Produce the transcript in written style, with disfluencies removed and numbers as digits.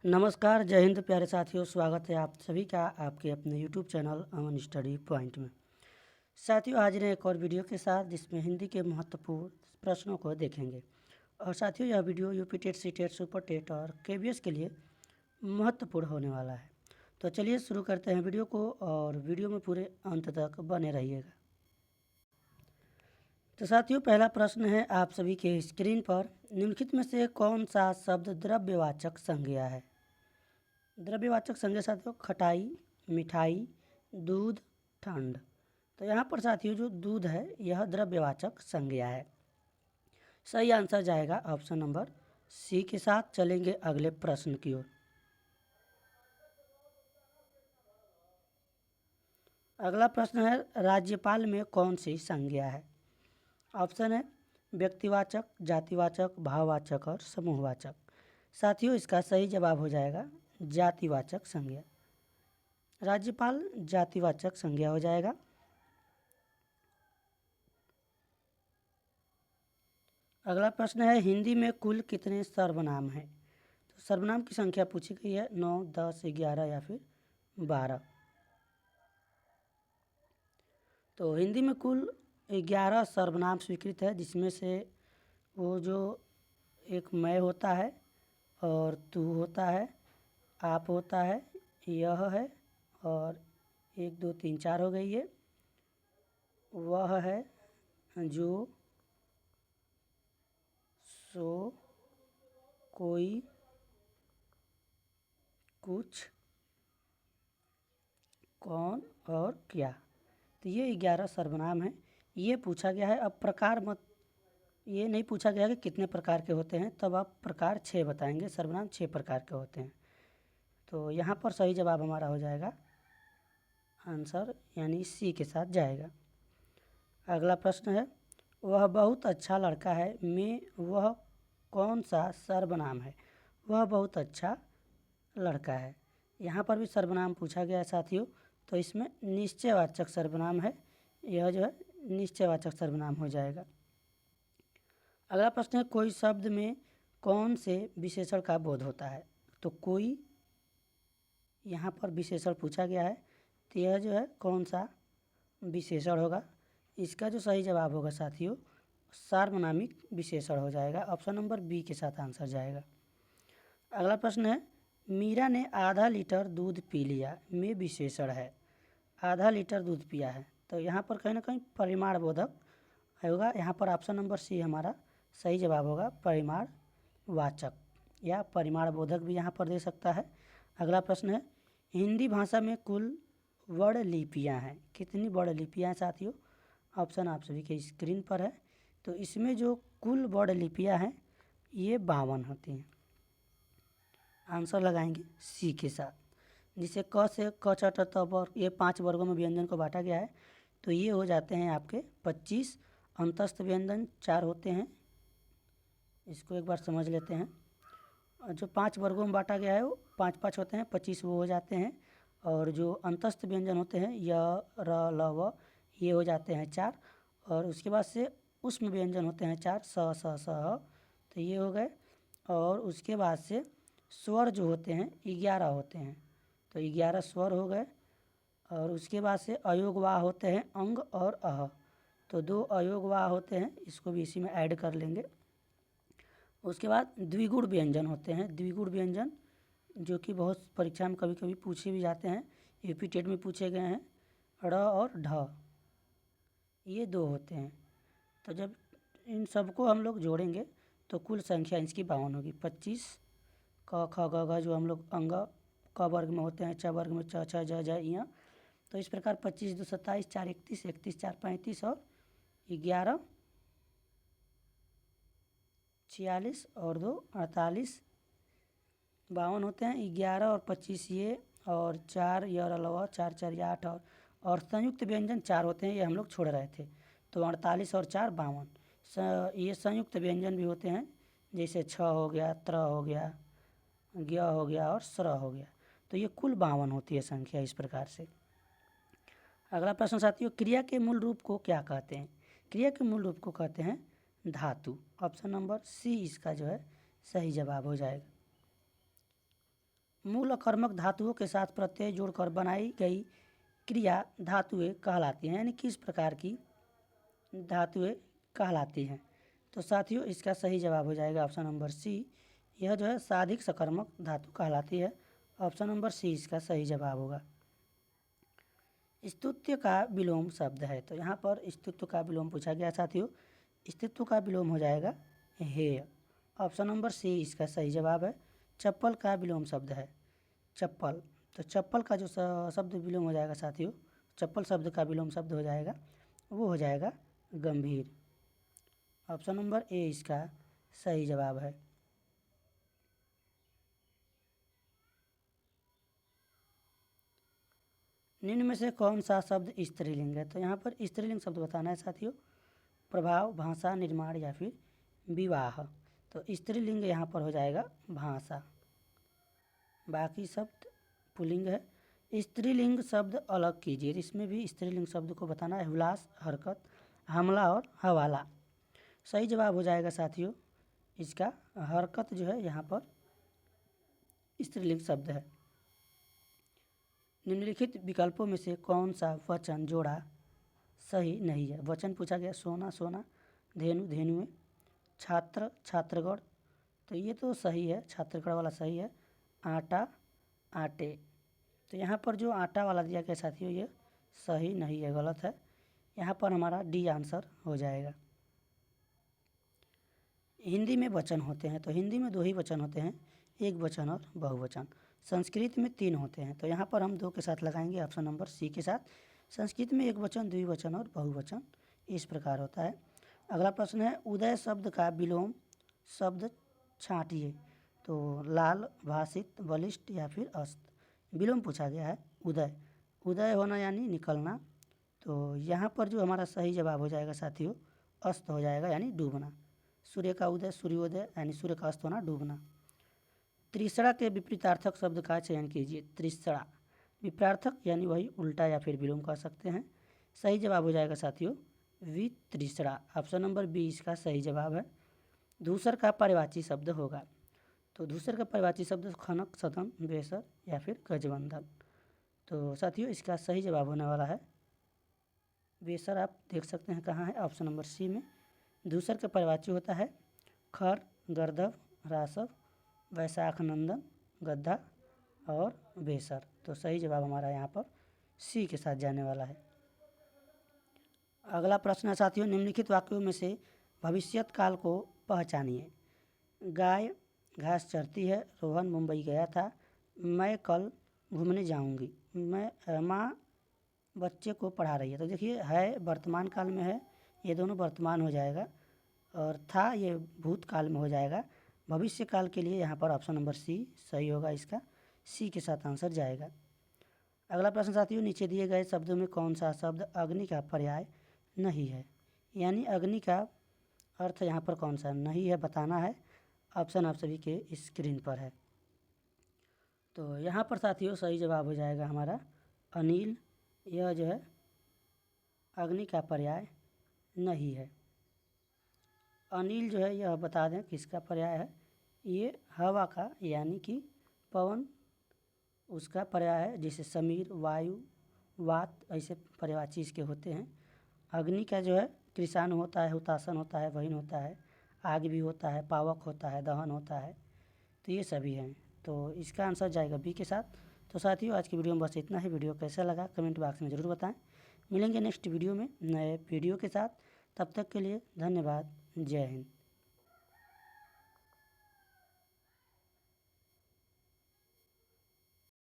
नमस्कार, जय हिंद प्यारे साथियों। स्वागत है आप सभी का आपके अपने यूट्यूब चैनल अमन स्टडी पॉइंट में। साथियों, आज ने एक और वीडियो के साथ जिसमें हिंदी के महत्वपूर्ण प्रश्नों को देखेंगे। और साथियों, यह video UP TET, C TET, super TET और केवीएस के लिए महत्वपूर्ण होने वाला है। तो चलिए शुरू करते हैं वीडियो को और वीडियो में पूरे अंत तक बने रहिएगा। तो साथियों, पहला प्रश्न है आप सभी के स्क्रीन पर, निम्नलिखित में से कौन सा शब्द द्रव्यवाचक संज्ञा है? द्रव्यवाचक संज्ञा साथियों, खटाई, मिठाई, दूध, ठंड। तो यहाँ पर साथियों जो दूध है यह द्रव्यवाचक संज्ञा है। सही आंसर जाएगा ऑप्शन नंबर सी के साथ। चलेंगे अगले प्रश्न की ओर। अगला प्रश्न है, राज्यपाल में कौन सी संज्ञा है? ऑप्शन है व्यक्तिवाचक, जातिवाचक, भाववाचक और समूहवाचक। साथियों इसका सही जवाब हो जाएगा जातिवाचक संज्ञा। राज्यपाल जातिवाचक संज्ञा हो जाएगा। अगला प्रश्न है, हिंदी में कुल कितने सर्वनाम हैं? तो सर्वनाम की संख्या पूछी गई है 9, 10, 11 या फिर 12। तो हिंदी में कुल 11 सर्वनाम स्वीकृत है, जिसमें से वो जो एक मैं होता है और तू होता है, आप होता है, यह है और 1, 2, 3, 4 हो गई है, वह है, जो, सो, कोई, कुछ, कौन और क्या। तो ये 11 सर्वनाम हैं। ये पूछा गया है। अब प्रकार मत, ये नहीं पूछा गया कि कितने प्रकार के होते हैं, तब आप प्रकार 6 बताएंगे। सर्वनाम 6 प्रकार के होते हैं। तो यहाँ पर सही जवाब हमारा हो जाएगा आंसर यानी सी के साथ जाएगा। अगला प्रश्न है, वह बहुत अच्छा लड़का है में वह कौन सा सर्वनाम है? वह बहुत अच्छा लड़का है। यहाँ पर भी सर्वनाम पूछा गया है साथियों। तो इसमें निश्चयवाचक सर्वनाम है, यह जो है निश्चयवाचक सर्वनाम हो जाएगा। अगला प्रश्न है, कोई शब्द में कौन से विशेषण का बोध होता है? तो कोई, यहाँ पर विशेषण पूछा गया है, तो यह जो है कौन सा विशेषण होगा? इसका जो सही जवाब होगा साथियों सार्वनामिक विशेषण हो जाएगा। ऑप्शन नंबर बी के साथ आंसर जाएगा। अगला प्रश्न है, मीरा ने आधा लीटर दूध पी लिया में विशेषण है। आधा लीटर दूध पिया है, तो यहाँ पर कहीं ना कहीं परिमाण बोधक होगा। यहाँ पर ऑप्शन नंबर सी हमारा सही जवाब होगा, परिमाण वाचक या परिमाण बोधक भी यहाँ पर दे सकता है। अगला प्रश्न है, हिंदी भाषा में कुल वर्ण लिपियाँ हैं। कितनी वर्ण लिपियाँ हैं साथियों? ऑप्शन आप सभी के स्क्रीन पर है। तो इसमें जो कुल वर्ण लिपियाँ हैं ये 52 होती हैं। आंसर लगाएंगे सी के साथ, जिसे क से क च ट त वर्ग, ये 5 वर्गों में व्यंजन को बांटा गया है। तो ये हो जाते हैं आपके 25। अंतस्थ व्यंजन 4 होते हैं। इसको एक बार समझ लेते हैं। और जो 5 वर्गों में बांटा गया है वो 5 5 होते हैं, 25 वो हो जाते हैं। और जो अंतस्थ व्यंजन होते हैं य, र, ल, व, ये हो जाते हैं 4। और उसके बाद से उष्म व्यंजन होते हैं 4, स, स, स, ह, तो ये हो गए। और उसके बाद से स्वर जो होते हैं 11 होते हैं, तो 11 स्वर हो गए। और उसके बाद से अयोगवाह होते हैं अंग और अह, तो 2 अयोगवाह होते हैं, इसको भी इसी में ऐड कर लेंगे। उसके बाद द्विगुण व्यंजन होते हैं। द्विगुण व्यंजन जो कि बहुत परीक्षा में कभी कभी पूछे भी जाते हैं, यूपी टेट में पूछे गए हैं, ड़ और ढ, ये 2 होते हैं। तो जब इन सबको हम लोग जोड़ेंगे तो कुल संख्या इसकी 52 होगी। 25 क ख ग घ जो हम लोग अंग क वर्ग में होते हैं, च वर्ग में च छ ज झ ञ। तो इस प्रकार 25 2 27, 4 31, 31 4 35 और 11 46 और 2 48, 52 होते हैं। 11 और 25 ये, और 4 ये और अलावा 4 4 ये 8, और संयुक्त व्यंजन 4 होते हैं, ये हम लोग छोड़ रहे थे। तो 48 और 4 52। ये संयुक्त व्यंजन भी होते हैं, जैसे छ हो गया, त्र हो गया, ज्ञ हो गया और स्र हो गया। तो ये कुल 52 होती है संख्या इस प्रकार से। अगला प्रश्न साथियों, क्रिया के मूल रूप को क्या कहते हैं? क्रिया के मूल रूप को कहते हैं धातु। ऑप्शन नंबर सी इसका जो है सही जवाब हो जाएगा। मूल अकर्मक धातुओं के साथ प्रत्यय जोड़कर बनाई गई क्रिया धातुएं कहलाती हैं, यानी किस प्रकार की धातुएं कहलाती हैं। तो साथियों इसका सही जवाब हो जाएगा ऑप्शन नंबर सी। यह जो है साधिक सकर्मक धातु कहलाती है। ऑप्शन नंबर सी इसका सही जवाब होगा। स्तुत्य का विलोम शब्द है, तो यहाँ पर स्तुत्व का विलोम पूछा गया साथियों। स्तुत्व का विलोम हो जाएगा हेय। ऑप्शन नंबर सी इसका सही जवाब है। चप्पल का विलोम शब्द है चप्पल, तो चप्पल का जो शब्द विलोम हो जाएगा साथियों, चप्पल शब्द का विलोम शब्द हो जाएगा वो हो जाएगा गंभीर। ऑप्शन नंबर ए इसका सही जवाब है। निम्न में से कौन सा शब्द स्त्रीलिंग है, तो यहाँ पर स्त्रीलिंग शब्द बताना है साथियों। प्रभाव, भाषा, निर्माण या फिर विवाह, तो स्त्रीलिंग यहाँ पर हो जाएगा भाषा, बाकी शब्द पुल्लिंग है। स्त्रीलिंग शब्द अलग कीजिए, इसमें भी स्त्रीलिंग शब्द को बताना है। हुलास, हरकत, हमला और हवाला। सही जवाब हो जाएगा साथियों इसका हरकत जो है यहाँ पर स्त्रीलिंग शब्द है। निम्नलिखित विकल्पों में से कौन सा वचन जोड़ा सही नहीं है। वचन पूछा गया सोना सोना, धेनु धेनुए, छात्र छात्रगढ़, तो ये तो सही है, छात्रगढ़ वाला सही है। आटा आटे, तो यहाँ पर जो आटा वाला दिया गया साथियों ये सही नहीं है, गलत है। यहाँ पर हमारा डी आंसर हो जाएगा। हिंदी में वचन होते हैं, तो हिंदी में दो ही वचन होते हैं, एक वचन और बहुवचन। संस्कृत में तीन होते हैं, तो यहाँ पर हम दो के साथ लगाएंगे ऑप्शन नंबर सी के साथ। संस्कृत में एक वचन, द्विवचन और बहुवचन इस प्रकार होता है। अगला प्रश्न है उदय शब्द का विलोम शब्द छांटिए, तो लाल, भाषित, बलिष्ठ या फिर अस्त। विलोम पूछा गया है उदय, उदय होना यानी निकलना, तो यहाँ पर जो हमारा सही जवाब हो जाएगा साथियों अस्त हो जाएगा, यानी डूबना। सूर्य का उदय सूर्योदय यानी सूर्य का अस्त होना डूबना। त्रिसड़ा के विपरीतार्थक शब्द का चयन कीजिए। त्रिसड़ा विपरीतार्थक यानी वही उल्टा या फिर विलोम कह सकते हैं। सही जवाब हो जाएगा साथियों वितृष्णा। ऑप्शन नंबर बी इसका सही जवाब है। धूसर का पर्यायवाची शब्द होगा, तो धूसर का पर्यायवाची शब्द खनक, सदन, बेसर या फिर गजबंधन। तो साथियों इसका सही जवाब होने वाला है बेसर। आप देख सकते हैं कहाँ है, ऑप्शन नंबर सी में। धूसर का पर्यायवाची होता है खर, गर्दभ, रासव, वैशाख नंदन, गद्दा और बेसर। तो सही जवाब हमारा यहाँ पर सी के साथ जाने वाला है। अगला प्रश्न है साथियों निम्नलिखित वाक्यों में से भविष्यत काल को पहचानिए। गाय घास चरती है, रोहन मुंबई गया था, मैं कल घूमने जाऊंगी, माँ बच्चे को पढ़ा रही है। तो देखिए है वर्तमान काल में है, ये दोनों वर्तमान हो जाएगा, और था ये भूतकाल में हो जाएगा। भविष्य काल के लिए यहाँ पर ऑप्शन नंबर सी सही होगा, इसका सी के साथ आंसर जाएगा। अगला प्रश्न साथियों नीचे दिए गए शब्दों में कौन सा शब्द अग्नि का पर्याय नहीं है, यानी अग्नि का अर्थ यहाँ पर कौन सा नहीं है बताना है। ऑप्शन आप सभी के स्क्रीन पर है। तो यहाँ पर साथियों सही जवाब हो जाएगा हमारा अनिल। यह जो है अग्नि का पर्याय नहीं है। अनिल जो है यह बता दें किसका पर्याय है, ये हवा का यानी कि पवन उसका पर्याय है, जैसे समीर, वायु, वात ऐसे पर्यायवाची इसके होते हैं। अग्नि का जो है कृषाणु होता है, हुतासन होता है, वहीन होता है, आग भी होता है, पावक होता है, दहन होता है, तो ये सभी हैं। तो इसका आंसर जाएगा बी के साथ। तो साथियों आज की वीडियो में बस इतना ही। वीडियो कैसा लगा कमेंट बॉक्स में ज़रूर बताएं। मिलेंगे नेक्स्ट वीडियो में नए वीडियो के साथ, तब तक के लिए धन्यवाद। जय हिंद।